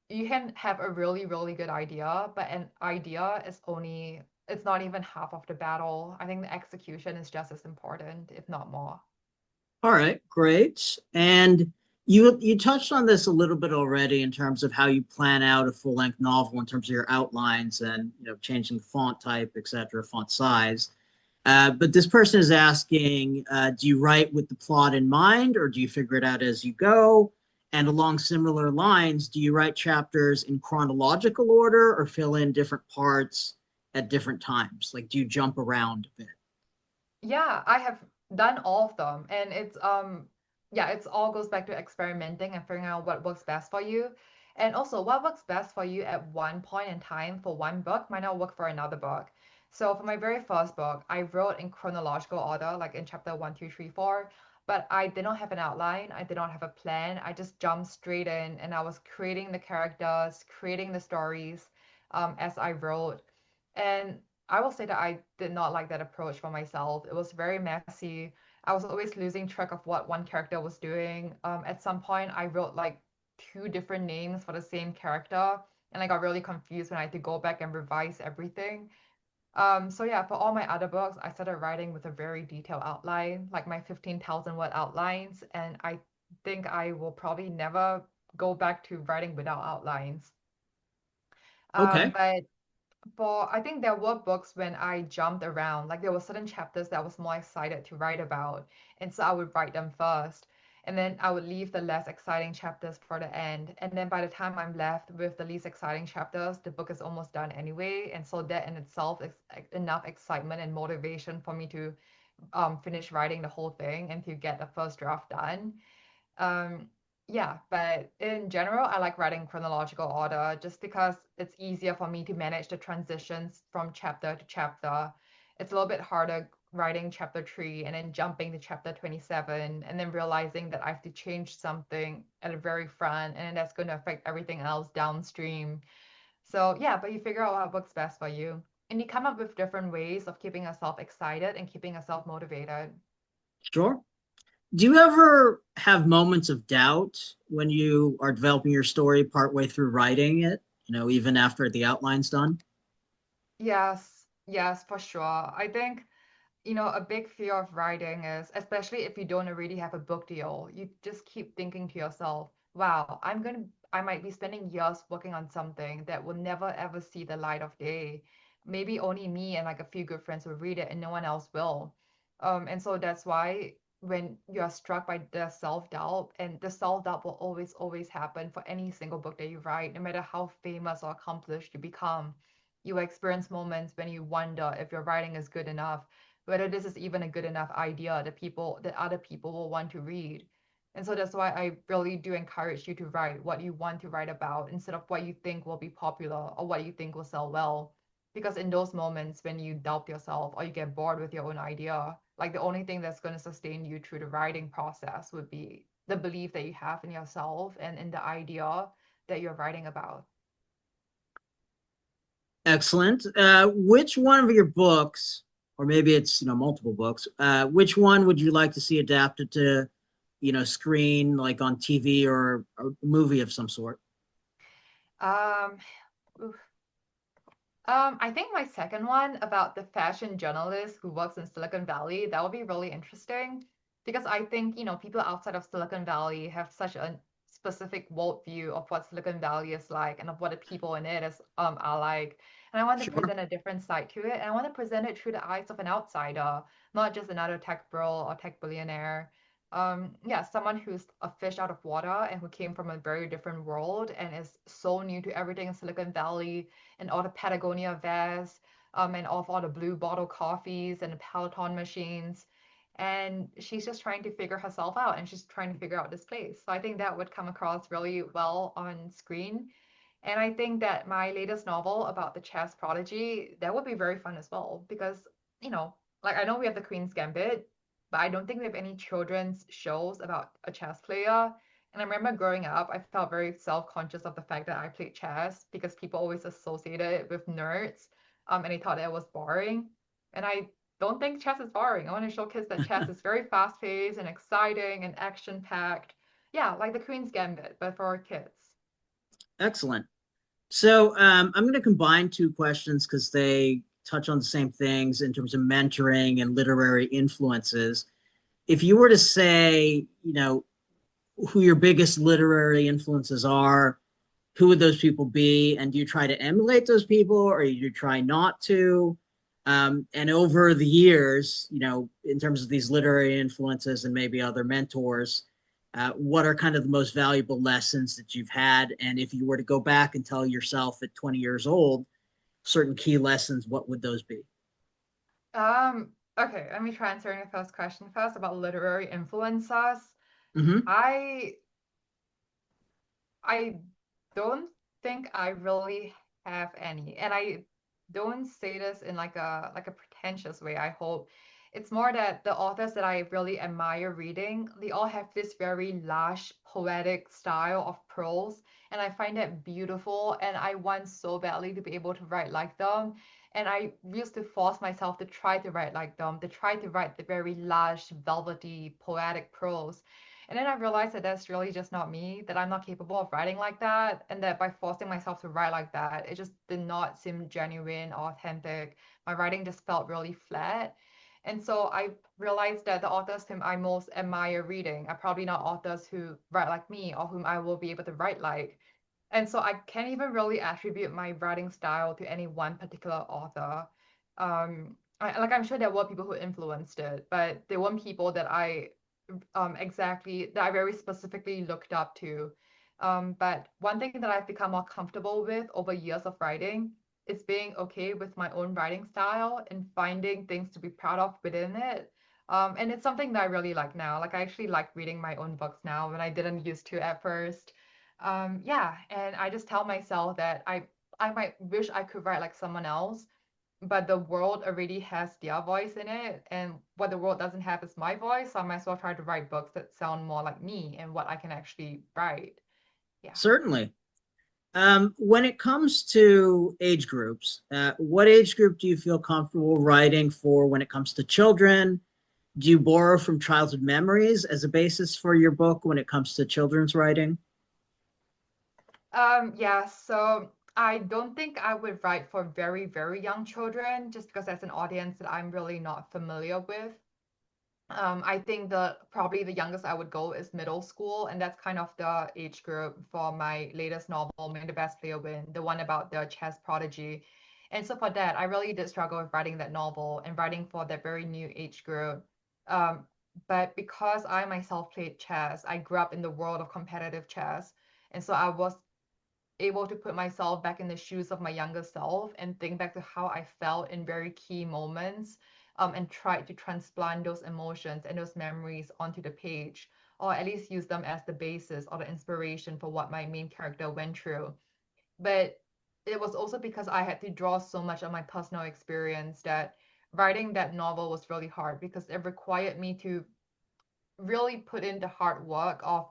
you can have a really, really good idea, but an idea is only, it's not even half of the battle. I think the execution is just as important, if not more. All right, great. And you touched on this a little bit already in terms of how you plan out a full-length novel in terms of your outlines and changing the font type, etc., font size. But this person is asking, do you write with the plot in mind or do you figure it out as you go? And along similar lines, do you write chapters in chronological order or fill in different parts at different times? Like, do you jump around a bit? Yeah, I have done all of them, and yeah, it's all goes back to experimenting and figuring out what works best for you. And also what works best for you at one point in time for one book might not work for another book. So for my very first book, I wrote in chronological order, like in chapter one, two, three, four, but I did not have an outline, I did not have a plan. I just jumped straight in and I was creating the characters, creating the stories as I wrote. And I will say that I did not like that approach for myself. It was very messy. I was always losing track of what one character was doing. At some point, I wrote like two different names for the same character, and I got really confused when I had to go back and revise everything. So yeah, for all my other books, I started writing with a very detailed outline, like my 15,000 word outlines, and I think I will probably never go back to writing without outlines. Okay. But for I think there were books when I jumped around, like there were certain chapters that I was more excited to write about, and so I would write them first, and then I would leave the less exciting chapters for the end, and then by the time I'm left with the least exciting chapters, the book is almost done anyway, and so that in itself is enough excitement and motivation for me to finish writing the whole thing and to get the first draft done. Um, yeah, but in general, I like writing chronological order just because it's easier for me to manage the transitions from chapter to chapter. It's a little bit harder writing chapter 3 and then jumping to chapter 27 and then realizing that I have to change something at the very front and then that's going to affect everything else downstream. So, yeah, but you figure out what works best for you. And you come up with different ways of keeping yourself excited and keeping yourself motivated. Sure. Do you ever have moments of doubt when you are developing your story partway through writing it, even after the outline's done? Yes, yes, for sure. I think a big fear of writing is, especially if you don't already have a book deal, you just keep thinking to yourself, wow, I might be spending years working on something that will never ever see the light of day. Maybe only me and like a few good friends will read it and no one else will. And so that's why when you are struck by the self-doubt, and the self-doubt will always, always happen for any single book that you write, no matter how famous or accomplished you become. You will experience moments when you wonder if your writing is good enough, whether this is even a good enough idea that other people will want to read. And so that's why I really do encourage you to write what you want to write about instead of what you think will be popular or what you think will sell well. Because in those moments when you doubt yourself or you get bored with your own idea, like the only thing that's going to sustain you through the writing process would be the belief that you have in yourself and in the idea that you're writing about. Excellent. Which one of your books, or maybe it's multiple books, which one would you like to see adapted to screen, like on TV or a movie of some sort? Um, I think my second one about the fashion journalist who works in Silicon Valley, that would be really interesting because I think, people outside of Silicon Valley have such a specific worldview of what Silicon Valley is like and of what the people in it are like. And I want to Sure. present a different side to it. And I want to present it through the eyes of an outsider, not just another tech bro or tech billionaire. Yeah, someone who's a fish out of water and who came from a very different world and is so new to everything in Silicon Valley and all the Patagonia vests, and all the blue bottle coffees and the Peloton machines. And she's just trying to figure herself out and she's trying to figure out this place. So I think that would come across really well on screen. And I think that my latest novel about the chess prodigy, that would be very fun as well because, you know, like I know we have the Queen's Gambit, but I don't think we have any children's shows about a chess player. And I remember growing up, I felt very self-conscious of the fact that I played chess because people always associated it with nerds, and they thought that it was boring. And I don't think chess is boring. I want to show kids that chess is very fast-paced and exciting and action-packed. Yeah, like the Queen's Gambit, but for kids. Excellent. So I'm going to combine two questions because they touch on the same things in terms of mentoring and literary influences. If you were to say, who your biggest literary influences are, who would those people be? And do you try to emulate those people or do you try not to? And over the years, in terms of these literary influences and maybe other mentors, what are kind of the most valuable lessons that you've had? And if you were to go back and tell yourself at 20 years old certain key lessons, what would those be? Okay, let me try answering the first question first about literary influencers. Mm-hmm. I I don't think I really have any. And I don't say this in like a pretentious way, I hope. It's more that the authors that I really admire reading, they all have this very lush, poetic style of prose, and I find that beautiful, and I want so badly to be able to write like them. And I used to force myself to try to write like them, to try to write the very lush, velvety, poetic prose. And then I realized that that's really just not me, that I'm not capable of writing like that, and that by forcing myself to write like that, it just did not seem genuine or authentic. My writing just felt really flat. And so I realized that the authors whom I most admire reading are probably not authors who write like me or whom I will be able to write like. And so I can't even really attribute my writing style to any one particular author. I'm sure there were people who influenced it, but there weren't people that I very specifically looked up to. But one thing that I've become more comfortable with over years of writing is being okay with my own writing style and finding things to be proud of within it. And it's something that I really like now. Like I actually like reading my own books now when I didn't used to at first. Yeah, and I just tell myself that I might wish I could write like someone else, but the world already has their voice in it, and what the world doesn't have is my voice, so I might as well try to write books that sound more like me and what I can actually write. Yeah. Certainly. When it comes to age groups, what age group do you feel comfortable writing for when it comes to children? Do you borrow from childhood memories as a basis for your book when it comes to children's writing? Yeah, so I don't think I would write for very, very young children just because that's an audience that I'm really not familiar with. I think the probably the youngest I would go is middle school, and that's kind of the age group for my latest novel, May the Best Player Win, the one about the chess prodigy. And so for that, I really did struggle with writing that novel and writing for that very new age group. Um, but because I myself played chess, I grew up in the world of competitive chess, and so I was able to put myself back in the shoes of my younger self and think back to how I felt in very key moments, and try to transplant those emotions and those memories onto the page, or at least use them as the basis or the inspiration for what my main character went through. But it was also because I had to draw so much on my personal experience that writing that novel was really hard because it required me to really put in the hard work of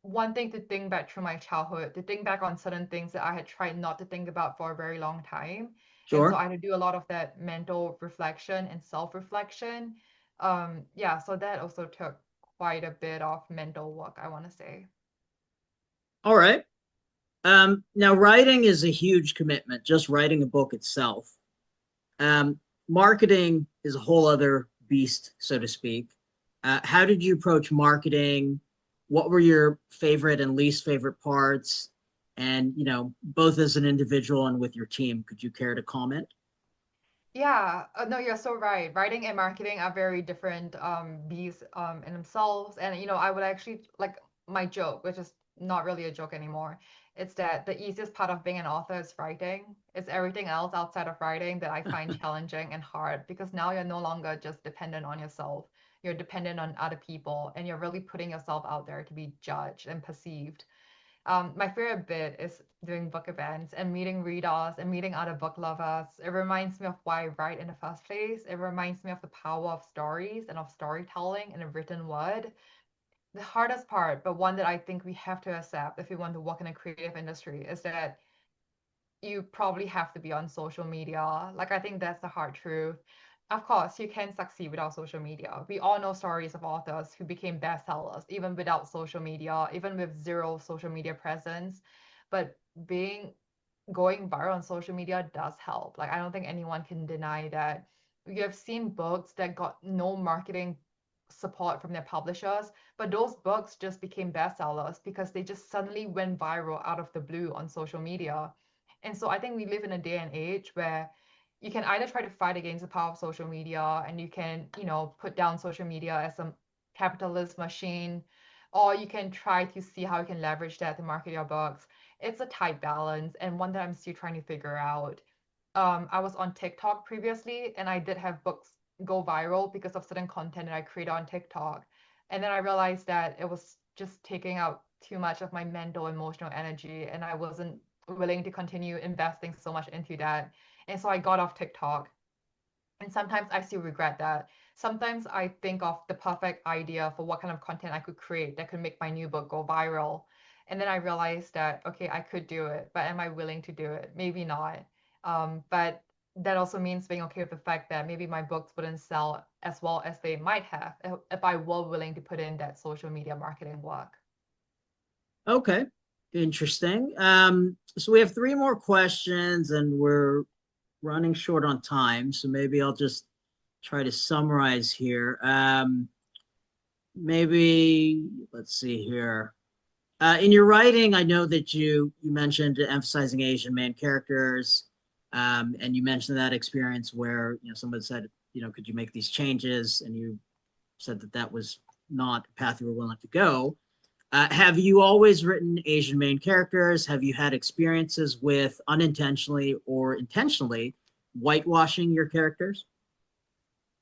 wanting to think back through my childhood, to think back on certain things that I had tried not to think about for a very long time. And so Sure. I had to do a lot of that mental reflection and self-reflection. Yeah, so that also took quite a bit of mental work, I want to say. All right. Now, writing is a huge commitment, just writing a book itself. Um, Marketing is a whole other beast, so to speak. How did you approach marketing? What were your favorite and least favorite parts? And, both as an individual and with your team, could you care to comment? Yeah, no, you're so right. Writing and marketing are very different beasts in themselves. And I would actually like my joke, which is not really a joke anymore. It's that the easiest part of being an author is writing. It's everything else outside of writing that I find challenging and hard because now you're no longer just dependent on yourself. You're dependent on other people and you're really putting yourself out there to be judged and perceived. My favorite bit is doing book events and meeting readers and meeting other book lovers. It reminds me of why I write in the first place. It reminds me of the power of stories and of storytelling in a written word. The hardest part, but one that I think we have to accept if we want to work in a creative industry, is that you probably have to be on social media. Like, I think that's the hard truth. Of course, you can succeed without social media. We all know stories of authors who became bestsellers, even without social media, even with zero social media presence. But being going viral on social media does help. Like, I don't think anyone can deny that. You have seen books that got no marketing support from their publishers, but those books just became bestsellers because they just suddenly went viral out of the blue on social media. And so I think we live in a day and age where you can either try to fight against the power of social media and you can, put down social media as a capitalist machine, or you can try to see how you can leverage that to market your books. It's a tight balance and one that I'm still trying to figure out. I was on TikTok previously and I did have books go viral because of certain content that I created on TikTok. And then I realized that it was just taking out too much of my mental, emotional energy, and I wasn't willing to continue investing so much into that. And so I got off TikTok. And sometimes I still regret that. Sometimes I think of the perfect idea for what kind of content I could create that could make my new book go viral. And then I realized that, okay, I could do it, but am I willing to do it? Maybe not. But that also means being okay with the fact that maybe my books wouldn't sell as well as they might have if I were willing to put in that social media marketing work. Okay, interesting. So we have three more questions and we're running short on time. So maybe I'll just try to summarize here. Maybe let's see here. In your writing, I know that you mentioned emphasizing Asian main characters, and you mentioned that experience where someone said, could you make these changes, and you said that that was not the path you were willing to go. Have you always written Asian main characters? Have you had experiences with unintentionally or intentionally whitewashing your characters?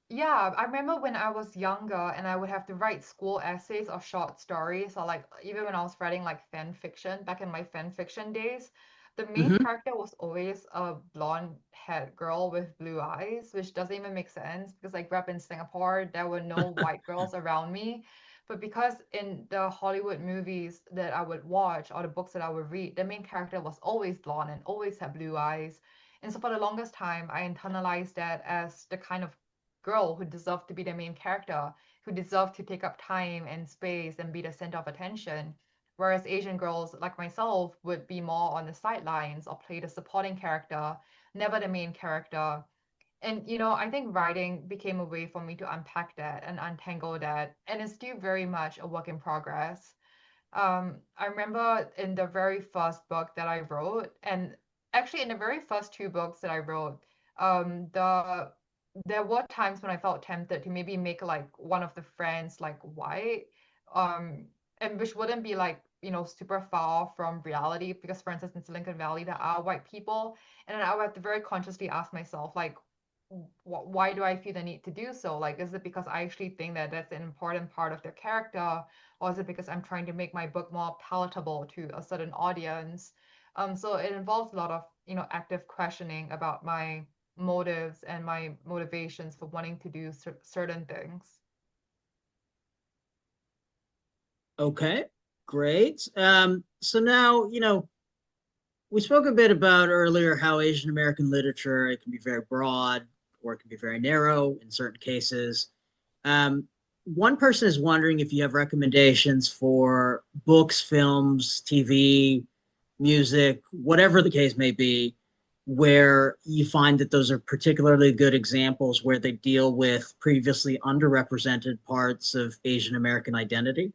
Yeah, I remember when I was younger and I would have to write school essays or short stories, or like even when I was writing like fan fiction back in my fan fiction days, the main Mm-hmm. character was always a blonde haired girl with blue eyes, which doesn't even make sense because I grew up in Singapore, there were no white girls around me. But because in the Hollywood movies that I would watch or the books that I would read, the main character was always blonde and always had blue eyes. And so for the longest time, I internalized that as the kind of girl who deserved to be the main character, who deserved to take up time and space and be the center of attention. Whereas Asian girls like myself would be more on the sidelines or play the supporting character, never the main character. And I think writing became a way for me to unpack that and untangle that, and it's still very much a work in progress. I remember in the very first book that I wrote, and actually in the very first two books that I wrote, there were times when I felt tempted to maybe make like one of the friends like white, um, and which wouldn't be like, super far from reality, because for instance in Silicon Valley there are white people, and then I would have to very consciously ask myself like, why do I feel the need to do so? Like, is it because I actually think that that's an important part of their character? Or is it because I'm trying to make my book more palatable to a certain audience? So it involves a lot of, active questioning about my motives and my motivations for wanting to do certain things. Okay, great. So now, we spoke a bit about earlier how Asian American literature, it can be very broad or it can be very narrow in certain cases. Um, One person is wondering if you have recommendations for books, films, TV, music, whatever the case may be, where you find that those are particularly good examples where they deal with previously underrepresented parts of Asian American identity.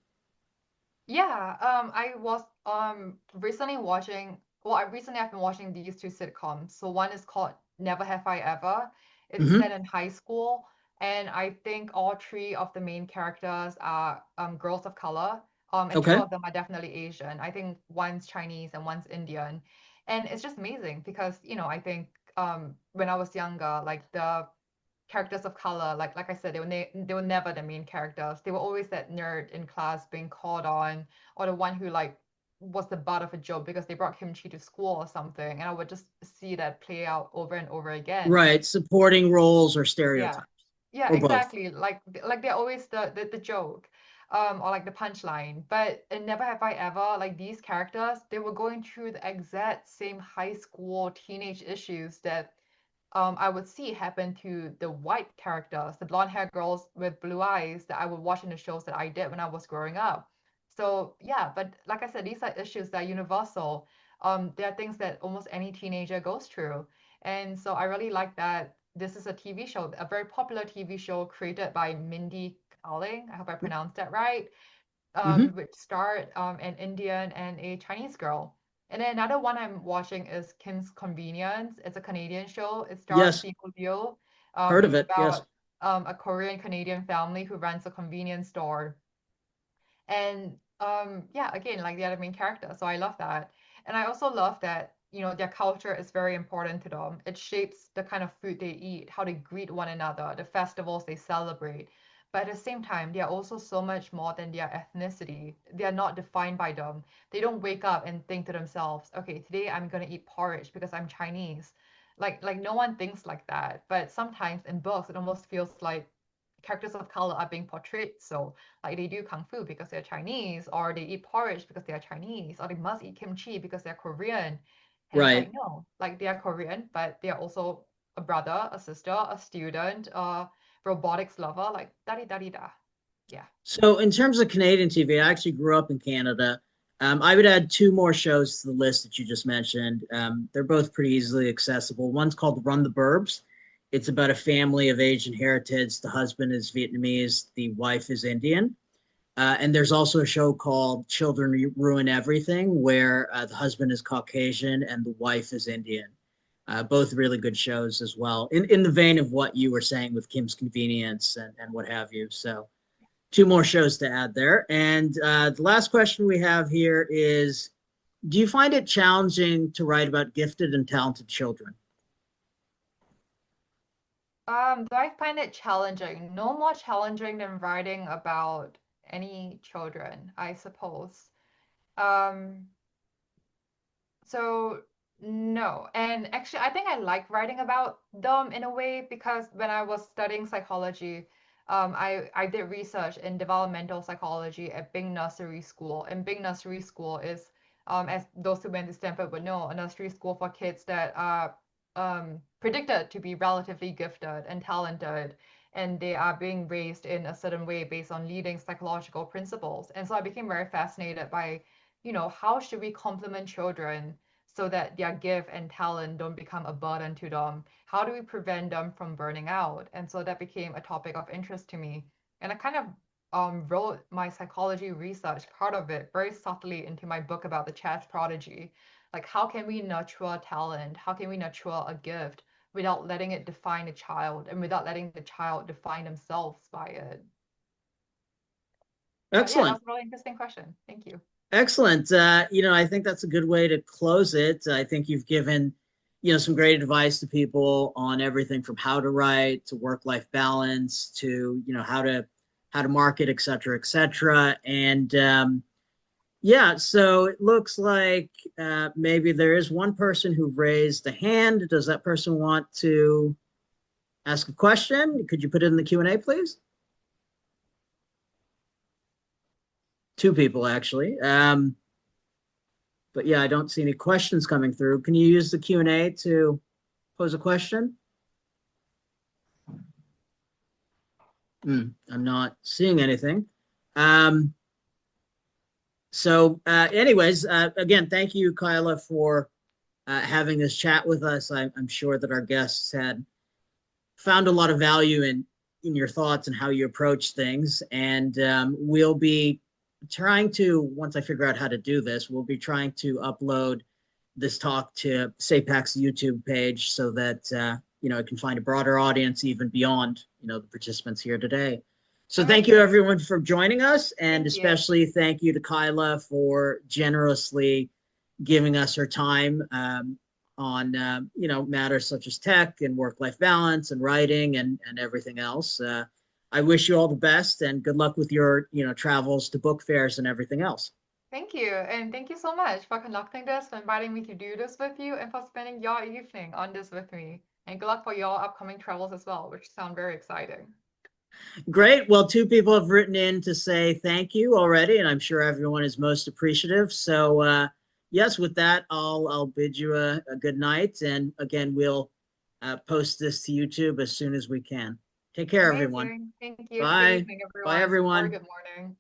Yeah, I was recently watching, well, I recently have been watching these two sitcoms. So one is called Never Have I Ever. It's Hmm. set in high school, and I think all three of the main characters are girls of color. And two Okay. of them are definitely Asian. I think one's Chinese and one's Indian. And it's just amazing because, I think when I was younger, like the characters of color, like I said, they were never the main characters. They were always that nerd in class being called on, or the one who like was the butt of a joke because they brought kimchi to school or something. And I would just see that play out over and over again. Right. Supporting roles or Yeah. stereotypes Yeah, or both. exactly. Like they're always the joke. Or like the punchline. But in Never Have I Ever, like these characters, they were going through the exact same high school teenage issues that I would see happen to the white characters, the blonde hair girls with blue eyes that I would watch in the shows that I did when I was growing up. So yeah, but like I said, these are issues that are universal. They are things that almost any teenager goes through. And so I really like that this is a TV show, a very popular TV show created by Mindy Kaling. I hope I pronounced that right, Hmm. which starred an Indian and a Chinese girl. And then another one I'm watching is Kim's Convenience. It's a Canadian show. It stars Yes. Simu Liu. Heard of It's it. Yes. about a Korean Canadian family who runs a convenience store. And yeah, again, like the other main character. So I love that. And I also love that, their culture is very important to them. It shapes the kind of food they eat, how they greet one another, the festivals they celebrate. But at the same time, they are also so much more than their ethnicity. They are not defined by them. They don't wake up and think to themselves, okay, today I'm gonna eat porridge because I'm Chinese. Like no one thinks like that. But sometimes in books, it almost feels like characters of color are being portrayed so, like they do kung fu because they're Chinese, or they eat porridge because they are Chinese, or they must eat kimchi because they're Korean. And it's Right. like, no, like they are Korean, but they are also a brother, a sister, a student, a robotics lover, like da da da da. Yeah. So, in terms of Canadian TV, I actually grew up in Canada. I would add two more shows to the list that you just mentioned. They're both pretty easily accessible. One's called Run the Burbs. It's about a family of Asian heritage. The husband is Vietnamese, the wife is Indian. And there's also a show called Children Ruin Everything, where the husband is Caucasian and the wife is Indian. Both really good shows as well, in the vein of what you were saying with Kim's Convenience and what have you. So, two more shows to add there. And the last question we have here is, do you find it challenging to write about gifted and talented children? Do I find it challenging? No more challenging than writing about any children, I suppose. Um, So no. And actually, I think I like writing about them in a way because when I was studying psychology, I did research in developmental psychology at Bing Nursery School. And Bing Nursery School is, as those who went to Stanford would know, a nursery school for kids that are predicted to be relatively gifted and talented. And they are being raised in a certain way based on leading psychological principles. And so I became very fascinated by how should we compliment children so that their gift and talent don't become a burden to them? How do we prevent them from burning out? And so that became a topic of interest to me. And I kind of wrote my psychology research, part of it, very subtly into my book about the chess prodigy. Like, how can we nurture a talent? How can we nurture a gift without letting it define a child and without letting the child define themselves by it? But yeah, that Excellent. was a really interesting question. Thank you. Excellent. I think that's a good way to close it. I think you've given, some great advice to people on everything from how to write to work-life balance to, how to market, et cetera, et cetera. And yeah, so it looks like maybe there is one person who raised a hand. Does that person want to ask a question? Could you put it in the Q&A, please? Two people, actually. But yeah, I don't see any questions coming through. Can you use the Q&A to pose a question? I'm not seeing anything. Um, anyways, again, thank you, Kyla, for having this chat with us. I'm sure that our guests had found a lot of value in your thoughts and how you approach things. And we'll be trying to, once I figure out how to do this, we'll be trying to upload this talk to SAPAAC's YouTube page so that it can find a broader audience even beyond the participants here today. So thank you Amazing. everyone for joining us, and Thank you. especially thank you to Kyla for generously giving us her time on matters such as tech and work-life balance and writing and everything else. I wish you all the best and good luck with your travels to book fairs and everything else. Thank you. And thank you so much for conducting this, for inviting me to do this with you, and for spending your evening on this with me. And good luck for your upcoming travels as well, which sound very exciting. Great. Well, two people have written in to say thank you already, and I'm sure everyone is most appreciative. So, yes, with that, I'll bid you a good night. And again, we'll post this to YouTube as soon as we can. Take care, everyone. Amazing. Thank you. Have a good Bye. evening, Bye, everyone, or a everyone. good morning.